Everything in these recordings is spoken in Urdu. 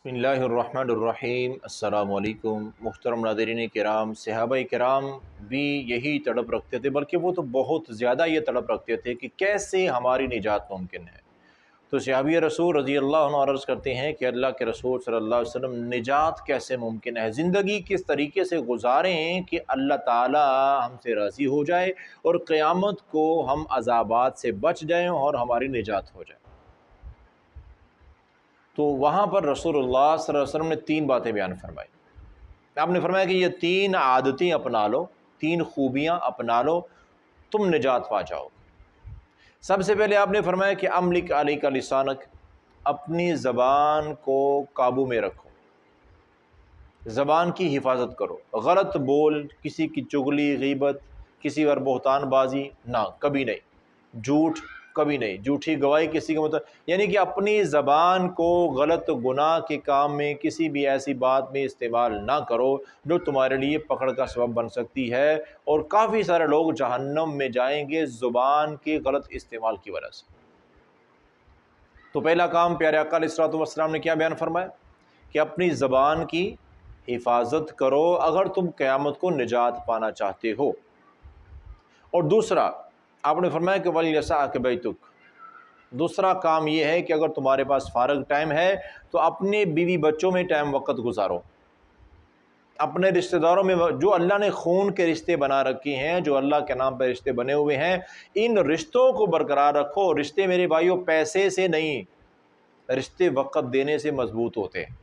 بسم اللہ الرحمن الرحیم۔ السلام علیکم محترم ناظرین کرام۔ صحابہ کرام بھی یہی تڑپ رکھتے تھے، بلکہ وہ تو بہت زیادہ یہ تڑپ رکھتے تھے کہ کیسے ہماری نجات ممکن ہے۔ تو صحابی رسول رضی اللہ عنہ عرض کرتے ہیں کہ اللہ کے رسول صلی اللہ علیہ وسلم نجات کیسے ممکن ہے، زندگی کس طریقے سے گزاریں کہ اللہ تعالی ہم سے راضی ہو جائے اور قیامت کو ہم عذابات سے بچ جائیں اور ہماری نجات ہو جائے۔ تو وہاں پر رسول اللہ صلی اللہ علیہ وسلم نے تین باتیں بیان فرمائی۔ آپ نے فرمایا کہ یہ تین عادتیں اپنا لو، تین خوبیاں اپنا لو، تم نجات پا جاؤ۔ سب سے پہلے آپ نے فرمایا کہ املک علیک لسانک، اپنی زبان کو قابو میں رکھو، زبان کی حفاظت کرو، غلط بول، کسی کی چغلی، غیبت، کسی پر بہتان بازی نہ، کبھی نہیں، جھوٹ کبھی نہیں، جھوٹی گواہی کسی کا یعنی کہ اپنی زبان کو غلط گناہ کے کام میں، کسی بھی ایسی بات میں استعمال نہ کرو جو تمہارے لیے پکڑ کا سبب بن سکتی ہے، اور کافی سارے لوگ جہنم میں جائیں گے زبان کے غلط استعمال کی وجہ سے۔ تو پہلا کام پیارے آقا علیہ الصلوۃ والسلام نے کیا بیان فرمایا کہ اپنی زبان کی حفاظت کرو اگر تم قیامت کو نجات پانا چاہتے ہو۔ اور دوسرا آپ نے فرمایا کہ وَلْيَسَعْكَ بَيْتُكَ، دوسرا کام یہ ہے کہ اگر تمہارے پاس فارغ ٹائم ہے تو اپنے بیوی بچوں میں ٹائم وقت گزارو، اپنے رشتہ داروں میں جو اللہ نے خون کے رشتے بنا رکھے ہیں، جو اللہ کے نام پہ رشتے بنے ہوئے ہیں، ان رشتوں کو برقرار رکھو۔ رشتے میرے بھائیوں پیسے سے نہیں، رشتے وقت دینے سے مضبوط ہوتے ہیں۔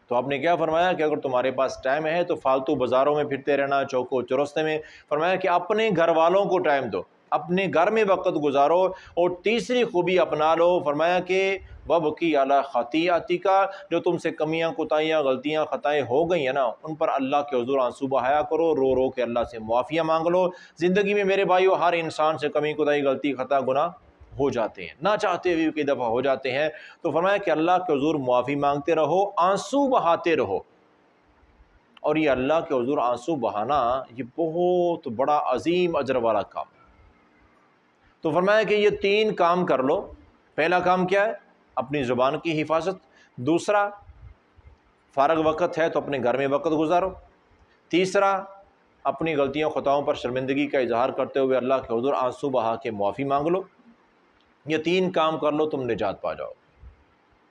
تو آپ نے کیا فرمایا کہ اگر تمہارے پاس ٹائم ہے تو فالتو بازاروں میں پھرتے رہنا، چوکو چرستے میں، فرمایا کہ اپنے گھر والوں کو ٹائم دو، اپنے گھر میں وقت گزارو۔ اور تیسری خوبی اپنا لو، فرمایا کہ وَبْكِي عَلَىٰ خَطِيئَتِكَ، جو تم سے کمیاں، کوتاہیاں، غلطیاں، خطائیں ہو گئی ہیں نا، ان پر اللہ کے حضور آنسو بہایا کرو، رو رو کے اللہ سے معافیاں مانگ لو۔ زندگی میں میرے بھائیو ہر انسان سے کمی، کوتاہی، غلطی، خطا، گناہ ہو جاتے ہیں، نہ چاہتے ہوئے کئی دفعہ ہو جاتے ہیں۔ تو فرمایا کہ اللہ کے حضور معافی مانگتے رہو، آنسو بہاتے رہو۔ اور یہ اللہ کے حضور آنسو بہانا یہ بہت بڑا عظیم اجر والا کام ہے۔ تو فرمایا کہ یہ تین کام کر لو۔ پہلا کام کیا ہے؟ اپنی زبان کی حفاظت۔ دوسرا، فارغ وقت ہے تو اپنے گھر میں وقت گزارو۔ تیسرا، اپنی غلطیوں خطاؤں پر شرمندگی کا اظہار کرتے ہوئے اللہ کے حضور آنسو بہا کے معافی مانگ لو۔ یہ تین کام کر لو، تم نجات پا جاؤ۔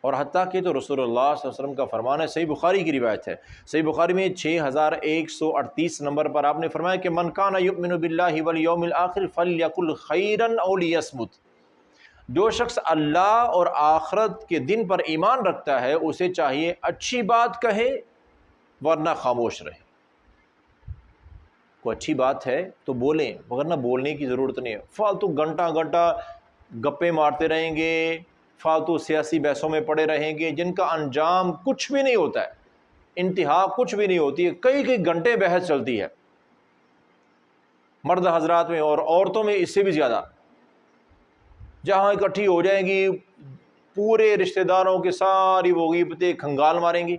اور حتیٰ کہ تو رسول اللہ صلی اللہ علیہ وسلم کا فرمان ہے، صحیح بخاری کی روایت ہے، صحیح بخاری میں 6138 نمبر پر آپ نے فرمایا کہ من کان یؤمن باللہ والیوم الآخر فلیقل خیرا او لیصمت، جو شخص اللہ اور آخرت کے دن پر ایمان رکھتا ہے اسے چاہیے اچھی بات کہے ورنہ خاموش رہے۔ کوئی اچھی بات ہے تو بولیں، ورنہ بولنے کی ضرورت نہیں ہے۔ فالتو گھنٹہ گھنٹہ گپے مارتے رہیں گے، فالتو سیاسی بحثوں میں پڑے رہیں گے جن کا انجام کچھ بھی نہیں ہوتا ہے، انتہا کچھ بھی نہیں ہوتی ہے، کئی گھنٹے بحث چلتی ہے مرد حضرات میں اور عورتوں میں اس سے بھی زیادہ، جہاں اکٹھی ہو جائیں گی پورے رشتہ داروں کے ساری وہ غیبتیں کھنگال ماریں گی۔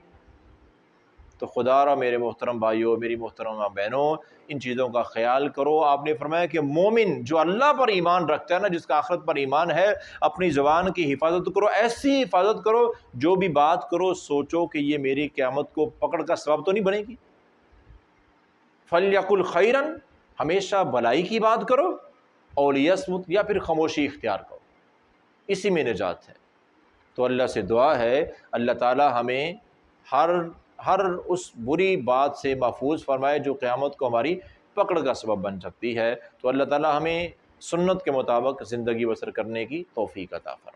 تو خدا را میرے محترم بھائیوں، میری محترمہ بہنوں، ان چیزوں کا خیال کرو۔ آپ نے فرمایا کہ مومن جو اللہ پر ایمان رکھتا ہے نا، جس کا آخرت پر ایمان ہے، اپنی زبان کی حفاظت کرو، ایسی حفاظت کرو جو بھی بات کرو سوچو کہ یہ میری قیامت کو پکڑ کا سبب تو نہیں بنے گی۔ فلیقل خیرا، ہمیشہ بھلائی کی بات کرو، او لیصمت، یا پھر خاموشی اختیار کرو، اسی میں نجات ہے۔ تو اللہ سے دعا ہے اللہ تعالی ہمیں ہر اس بری بات سے محفوظ فرمائے جو قیامت کو ہماری پکڑ کا سبب بن سکتی ہے۔ تو اللہ تعالی ہمیں سنت کے مطابق زندگی بسر کرنے کی توفیق عطا فرمائے۔